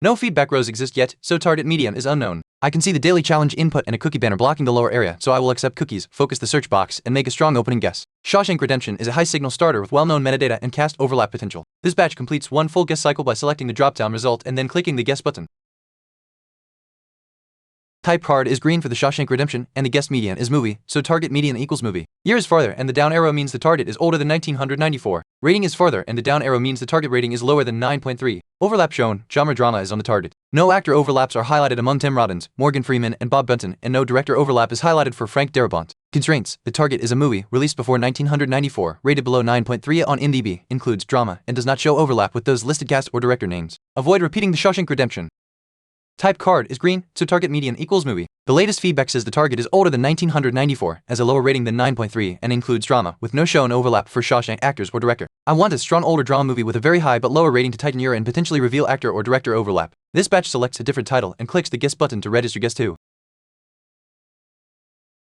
No feedback rows exist yet, so target medium is unknown. I can see the daily challenge input and a cookie banner blocking the lower area, so I will accept cookies, focus the search box, and make a strong opening guess. Shawshank Redemption is a high-signal starter with well-known metadata and cast overlap potential. This batch completes one full guess cycle by selecting the drop-down result and then clicking the guess button. Type card is green for the Shawshank Redemption, and the guess median is movie, so target median equals movie. Year is farther, and the down arrow means the target is older than 1994. Rating is farther, and the down arrow means the target rating is lower than 9.3. Overlap shown, genre drama is on the target. No actor overlaps are highlighted among Tim Robbins, Morgan Freeman, and Bob Benton, and no director overlap is highlighted for Frank Darabont. Constraints: the target is a movie released before 1994, rated below 9.3 on IMDb, includes drama, and does not show overlap with those listed cast or director names. Avoid repeating the Shawshank Redemption. Type card is green, so target median equals movie. The latest feedback says the target is older than 1994, has a lower rating than 9.3, and includes drama, with no shown overlap for Shawshank actors or director. I want a strong older drama movie with a very high but lower rating to tighten your and potentially reveal actor or director overlap. This batch selects a different title and clicks the guess button to register guess 2.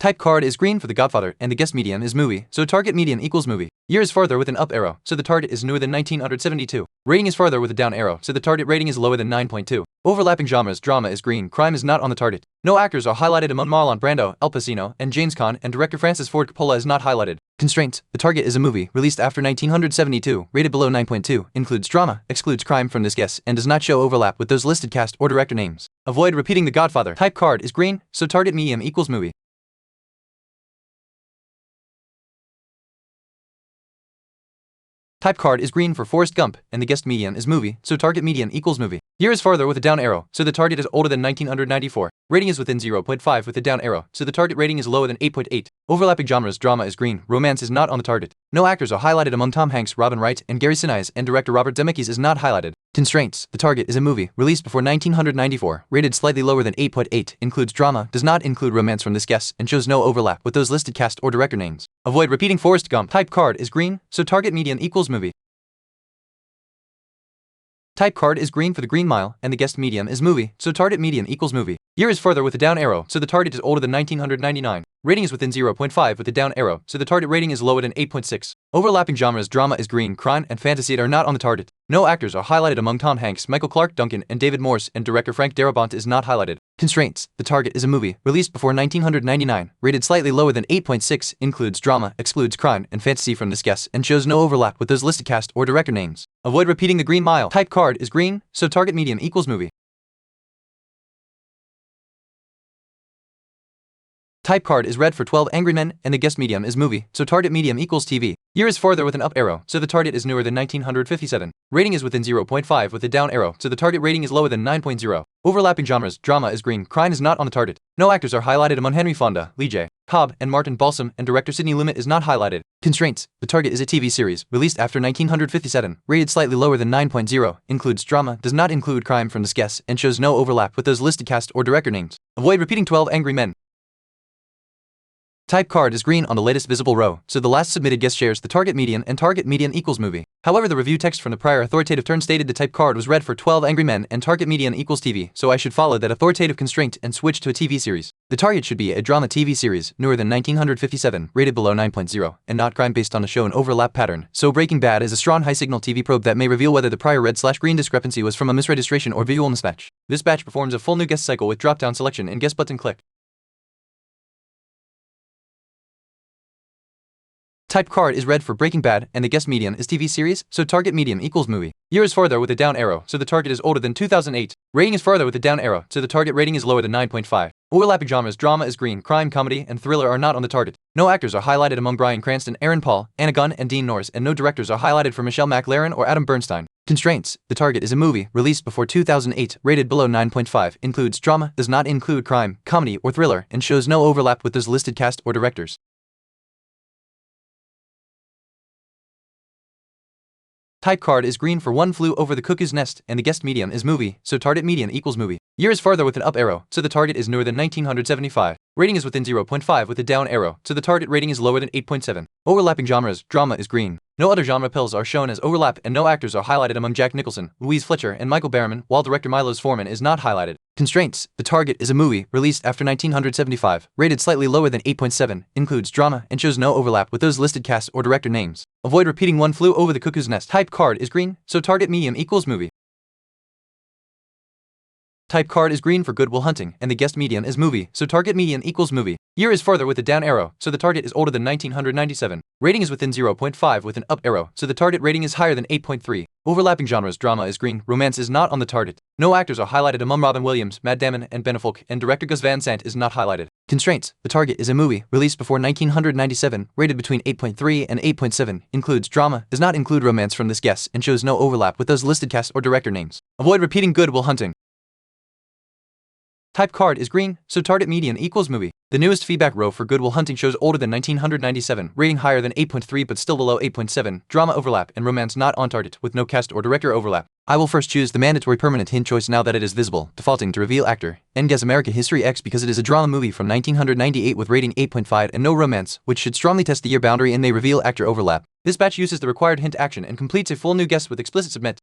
Type card is green for The Godfather, and the guess median is movie, so target median equals movie. Year is farther with an up arrow, so the target is newer than 1972. Rating is farther with a down arrow, so the target rating is lower than 9.2. Overlapping genres: drama is green, crime is not on the target. No actors are highlighted among Marlon Brando, Al Pacino, and James Caan, and director Francis Ford Coppola is not highlighted. Constraints: the target is a movie released after 1972, rated below 9.2, includes drama, excludes crime from this guess, and does not show overlap with those listed cast or director names. Avoid repeating The Godfather. Type card is green, so target medium equals movie. Type card is green for Forrest Gump, and the guessed median is movie, so target median equals movie. Year is farther with a down arrow, so the target is older than 1994. Rating is within 0.5 with a down arrow, so the target rating is lower than 8.8. Overlapping genres: drama is green, romance is not on the target. No actors are highlighted among Tom Hanks, Robin Wright, and Gary Sinise, and director Robert Zemeckis is not highlighted. Constraints: the target is a movie released before 1994, rated slightly lower than 8.8, includes drama, does not include romance from this guess, and shows no overlap with those listed cast or director names. Avoid repeating Forrest Gump. Type card is green, so target median equals movie. Type card is green for The Green Mile, and the guessed medium is movie, so target median equals movie. Year is further with a down arrow, so the target is older than 1999. Rating is within 0.5 with a down arrow, so the target rating is lower than 8.6. Overlapping genres: drama is green, crime, and fantasy are not on the target. No actors are highlighted among Tom Hanks, Michael Clarke Duncan, and David Morse, and director Frank Darabont is not highlighted. Constraints: the target is a movie released before 1999, rated slightly lower than 8.6, includes drama, excludes crime and fantasy from this guess, and shows no overlap with those listed cast or director names. Avoid repeating The Green Mile. Type card is green, so target medium equals movie. Type card is red for 12 Angry Men, and the guess medium is movie, so target medium equals TV. Year is farther with an up arrow, so the target is newer than 1957. Rating is within 0.5 with a down arrow, so the target rating is lower than 9.0. Overlapping genres: drama is green, crime is not on the target. No actors are highlighted among Henry Fonda, Lee J. Cobb, and Martin Balsam, and director Sidney Lumet is not highlighted. Constraints: the target is a TV series, released after 1957, rated slightly lower than 9.0, includes drama, does not include crime from this guess, and shows no overlap with those listed cast or director names. Avoid repeating 12 Angry Men. Type card is green on the latest visible row, so the last submitted guess shares the target median, and target median equals movie. However, the review text from the prior authoritative turn stated the type card was red for 12 Angry Men and target median equals TV, so I should follow that authoritative constraint and switch to a TV series. The target should be a drama TV series, newer than 1957, rated below 9.0, and not crime based on a shown overlap pattern, so Breaking Bad is a strong high-signal TV probe that may reveal whether the prior red/green discrepancy was from a misregistration or visual mismatch. This batch performs a full new guess cycle with drop-down selection and guess button click. Type card is red for Breaking Bad, and the guess median is TV series, so target medium equals movie. Year is farther with a down arrow, so the target is older than 2008. Rating is farther with a down arrow, so the target rating is lower than 9.5. Overlapping genres: drama is green, crime, comedy, and thriller are not on the target. No actors are highlighted among Bryan Cranston, Aaron Paul, Anna Gunn, and Dean Norris, and no directors are highlighted for Michelle MacLaren or Adam Bernstein. Constraints: the target is a movie released before 2008, rated below 9.5, includes drama, does not include crime, comedy, or thriller, and shows no overlap with those listed cast or directors. Type card is green for One Flew Over the Cuckoo's Nest, and the guessed medium is movie, so target median equals movie. Year is farther with an up arrow, so the target is newer than 1975. Rating is within 0.5 with a down arrow, so the target rating is lower than 8.7. Overlapping genres: drama is green. No other genre pills are shown as overlap, and no actors are highlighted among Jack Nicholson, Louise Fletcher, and Michael Berryman, while director Milos Forman is not highlighted. Constraints: the target is a movie released after 1975, rated slightly lower than 8.7, includes drama, and shows no overlap with those listed cast or director names. Avoid repeating One Flew Over the Cuckoo's Nest. Type card is green, so target medium equals movie. Type card is green for Good Will Hunting, and the guessed median is movie, so target median equals movie. Year is farther with a down arrow, so the target is older than 1997. Rating is within 0.5 with an up arrow, so the target rating is higher than 8.3. Overlapping genres, drama is green, romance is not on the target. No actors are highlighted among Robin Williams, Matt Damon, and Ben Affleck, and director Gus Van Sant is not highlighted. Constraints: the target is a movie, released before 1997, rated between 8.3 and 8.7, includes drama, does not include romance from this guess, and shows no overlap with those listed cast or director names. Avoid repeating Good Will Hunting. Type card is green, so target median equals movie. The newest feedback row for Good Will Hunting shows older than 1997, rating higher than 8.3 but still below 8.7, drama overlap and romance not on target, with no cast or director overlap. I will first choose the mandatory permanent hint choice now that it is visible, defaulting to reveal actor, and guess American History X because it is a drama movie from 1998 with rating 8.5 and no romance, which should strongly test the year boundary and may reveal actor overlap. This batch uses the required hint action and completes a full new guess with explicit submit.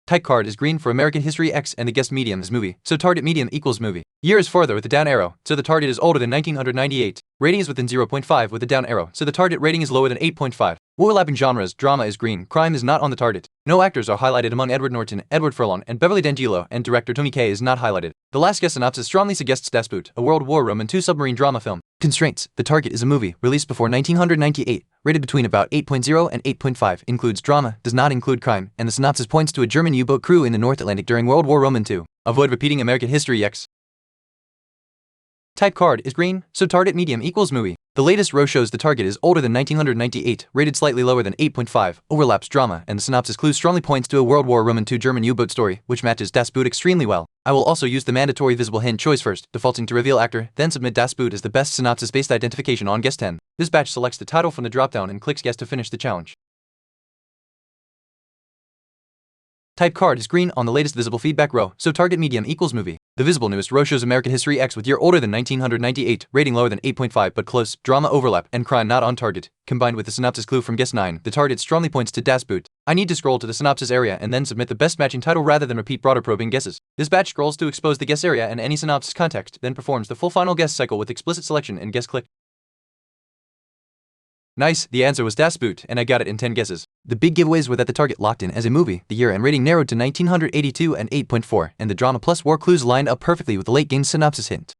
Type card is green for American History X and the guessed median is movie, so target median equals movie. Year is farther with the down arrow, so the target is older than 1998. Rating is within 0.5 with the down arrow, so the target rating is lower than 8.5. Overlapping genres, drama is green, crime is not on the target. No actors are highlighted among Edward Norton, Edward Furlong, and Beverly D'Angelo, and director Tony Kaye is not highlighted. The last guess synopsis strongly suggests Das Boot, a World War Roman II submarine drama film. Constraints: the target is a movie, released before 1998, rated between about 8.0 and 8.5, includes drama, does not include crime, and the synopsis points to a German U-boat crew in the North Atlantic during World War Roman II. Avoid repeating American History X. Type card is green, so target medium equals movie. The latest row shows the target is older than 1998, rated slightly lower than 8.5, overlaps drama, and the synopsis clue strongly points to a World War Roman II German U-boat story, which matches Das Boot extremely well. I will also use the mandatory visible hint choice first, defaulting to reveal actor, then submit Das Boot as the best synopsis-based identification on guess 10. This batch selects the title from the dropdown and clicks guess to finish the challenge. Type card is green on the latest visible feedback row, so target medium equals movie. The visible newest row shows American History X with year older than 1998, rating lower than 8.5 but close, drama overlap, and crime not on target. Combined with the synopsis clue from guess 9, the target strongly points to Das Boot. I need to scroll to the synopsis area and then submit the best matching title rather than repeat broader probing guesses. This batch scrolls to expose the guess area and any synopsis context, then performs the full final guess cycle with explicit selection and guess click. Nice, the answer was Das Boot, and I got it in 10 guesses. The big giveaways were that the target locked in as a movie, the year and rating narrowed to 1982 and 8.4, and the drama plus war clues lined up perfectly with the late game synopsis hint.